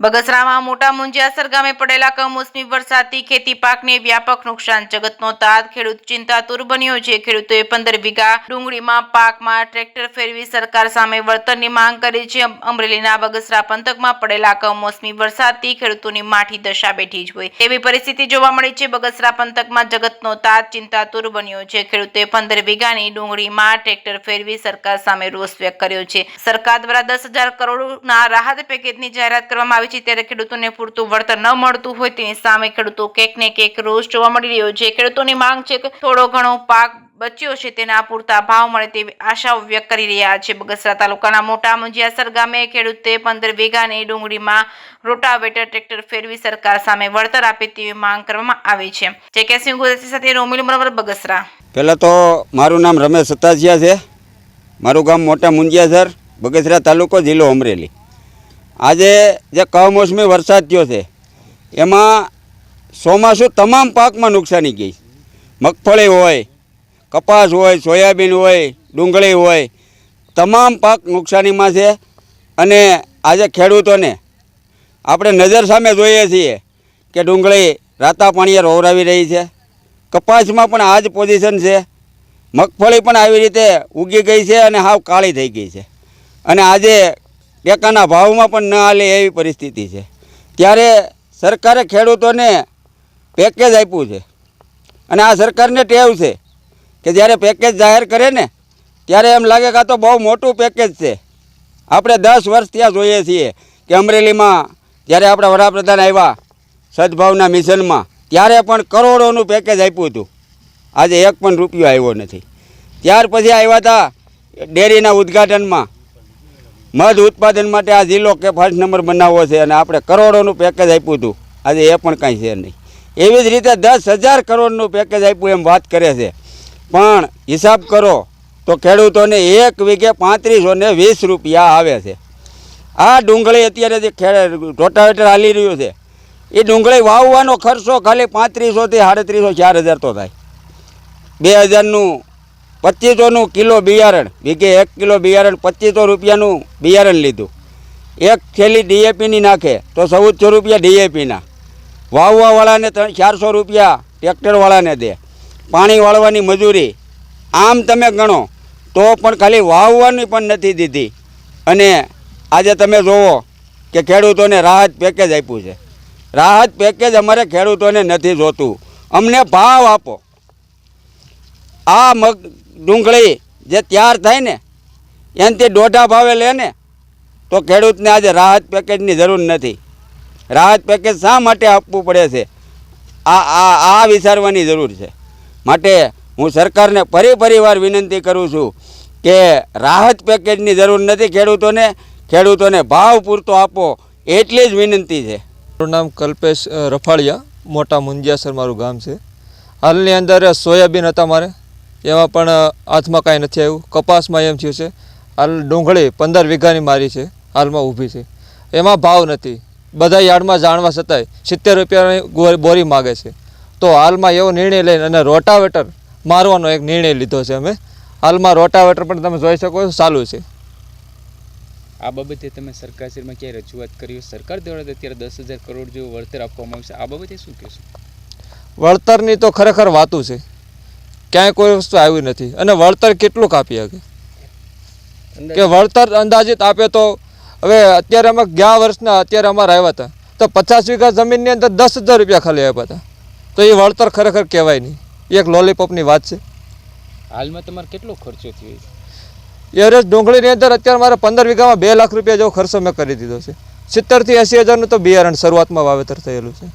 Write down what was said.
બગસરામાં મોટા મુંજિયાસર ગામે પડેલા કમોસમી વરસાદથી ખેતી પાકને વ્યાપક નુકસાન. જગતનો તાત ખેડૂત ચિંતાતુર બન્યો છે. ખેડૂતોએ 15 વીઘા ડુંગળીમાં પાકમાં ટ્રેક્ટર ફેરવી સરકાર સામે વળતરની માંગ કરી છે. અમરેલીના બગસરા પંથકમાં પડેલા કમોસમી વરસાદથી ખેડૂતોની માઠી દશા બેઠી જ હોય તેવી પરિસ્થિતિ જોવા મળી છે. બગસરા પંથકમાં જગતનો તાત ચિંતાતુર બન્યો છે. ખેડૂતોએ 15 વીઘાની ડુંગળીમાં ટ્રેક્ટર ફેરવી સરકાર સામે રોષ વ્યક્ત કર્યો છે. સરકાર દ્વારા 10,000 કરોડના રાહત પેકેજની જાહેરાત કરવામાં આવી, ત્યારે ખેડૂતોને પૂરતું વળતર ન મળતું હોય તેની સામે ખેડૂતો કેક ને કેક રોષ જોવા મળી રહ્યો છે. ખેડૂતોની માંગ છે કે થોડો ઘણો પાક બચ્યો છે તેના પૂરતા ભાવ મળે તેવી આશાઓ વ્યક્ત કરી રહ્યા છે. બગસરા તાલુકાના મોટા મુંજિયાસર ગામે ખેડૂતે 15 વીઘાની ડુંગળીમાં રોટાવેટર ટ્રેક્ટર ફેરવી સરકાર સામે વળતર આપે તેવી માંગ કરવામાં આવી છે. જેકેસિંહ ગુજરાતી સાથે રોમિલ મરવર, બગસરા. પહેલાં તો મારું નામ રમેશ સતાસિયા છે. મારું ગામ મોટા મુંજિયાસર, બગસરા તાલુકો, જિલ્લો અમરેલી. આજે જે કમોસમી વરસાદ થયો છે એમાં ચોમાસું તમામ પાકમાં નુકસાની ગઈ. મગફળી હોય, કપાસ હોય, સોયાબીન હોય, ડુંગળી હોય, તમામ પાક નુકસાનીમાં છે. અને આજે ખેડૂતોને આપણે નજર સામે જોઈએ છીએ કે ડુંગળી રાતા પાણીએ રોવરાવી રહી છે. કપાસમાં પણ આ જ પોઝિશન છે. મગફળી પણ આવી રીતે ઉગી ગઈ છે અને હાવ કાળી થઈ ગઈ છે. અને આજે ટેકાના ભાવમાં પણ ન હાલે એવી પરિસ્થિતિ છે. ત્યારે સરકારે ખેડૂતોને પેકેજ આપ્યું છે અને આ સરકારને ટેવ છે કે જ્યારે પેકેજ જાહેર કરે ને ત્યારે એમ લાગે કે આ તો બહુ મોટું પેકેજ છે. આપણે 10 વર્ષ ત્યાં જોઈએ છીએ કે અમરેલીમાં જ્યારે આપણા વડાપ્રધાન આવ્યા સદભાવના મિશનમાં ત્યારે પણ કરોડોનું પેકેજ આપ્યું હતું. આજે એક પણ રૂપિયો આવ્યો નથી. ત્યાર પછી આવ્યા હતા ડેરીના ઉદ્ઘાટનમાં મધ ઉત્પાદન માટે આ જિલ્લો કે ફર્સ્ટ નંબર બનાવવો છે અને આપણે કરોડોનું પેકેજ આપ્યું હતું. આજે એ પણ કાંઈ છે નહીં. એવી જ રીતે 10,000 કરોડનું પેકેજ આપ્યું એમ વાત કરે છે. પણ હિસાબ કરો તો ખેડૂતોને 1 વીઘે 3520 રૂપિયા આવે છે. આ ડુંગળી અત્યારે જે રોટાવેટર હાલી રહ્યું છે એ ડુંગળી વાવવાનો ખર્ચો ખાલી 3500 થી 3,500 4,000 તો થાય. 2,000નું 2500નું કિલો બિયારણ, વીઘે 1 કિલો બિયારણ 2500 રૂપિયાનું બિયારણ લીધું. એક થેલી ડીએપીની નાખે તો 1400 રૂપિયા ડીએપીના. વાવવાવાળાને 400 રૂપિયા ટ્રેક્ટરવાળાને દે. પાણી વાળવાની મજૂરી, આમ તમે ગણો તો પણ ખાલી વાવવાની પણ નથી દીધી. અને આજે તમે જુઓ કે ખેડૂતોને રાહત પેકેજ આપ્યું છે. રાહત પેકેજ અમારે ખેડૂતોને નથી જોતું. અમને ભાવ આપો. આ ડુંગળી જે તૈયાર થાય ને એનાથી દોઢા ભાવે લે ને તો ખેડૂતને આજે રાહત પેકેજની જરૂર નથી. રાહત પેકેજ શા માટે આપવું પડે છે આ વિચારવાની જરૂર છે. માટે હું સરકારને ફરી વિનંતી કરું છું કે રાહત પેકેજની જરૂર નથી. ખેડૂતોને ભાવ પૂરતો આપો એટલી જ વિનંતી છે. મારું નામ કલ્પેશ રફાળિયા, મોટા મુંજિયાસર મારું ગામ છે. હાલની અંદર સોયાબીન હતા મારે, એમાં પણ હાથમાં કાંઈ નથી આવ્યું. કપાસમાં એમ થયું છે. હાલ ડુંગળી 15 વીઘાની મારી છે, હાલમાં ઊભી છે, એમાં ભાવ નથી. બધા યાર્ડમાં જાણવા છતાંય 70 રૂપિયાની બોરી માગે છે. તો હાલમાં એવો નિર્ણય લઈને અને રોટાવેટર મારવાનો એક નિર્ણય લીધો છે અમે. હાલમાં રોટાવેટર પણ તમે જોઈ શકો છો ચાલુ છે. આ બાબતે તમે સરકારશ્રીમાં ક્યાંય રજૂઆત કરી? સરકાર દ્વારા અત્યારે 10,000 કરોડ જેવું વળતર આપવામાં આવ્યું છે. આ બાબતે શું કહેશો? વળતરની તો ખરેખર વાતું છે. ક્યાંય કોઈ વસ્તુ આવી નથી. અને વળતર કેટલું કાપી શકે કે વળતર અંદાજિત આપે તો હવે અત્યારે અમે ગયા વર્ષના અત્યારે અમારે આવ્યા હતા તો 50 વીઘા જમીનની અંદર 10,000 રૂપિયા ખાલી આપ્યા હતા. તો એ વળતર ખરેખર કહેવાય નહીં. એક લોલીપોપની વાત છે. હાલમાં તમારે કેટલો ખર્ચો થયો છે? એવરેજ ડુંગળીની અંદર અત્યારે મારે 15 વીઘામાં 2 લાખ રૂપિયા જેવો ખર્ચો મેં કરી દીધો છે. 70,000 થી 80,000નું તો બિયારણ શરૂઆતમાં વાવેતર થયેલું છે.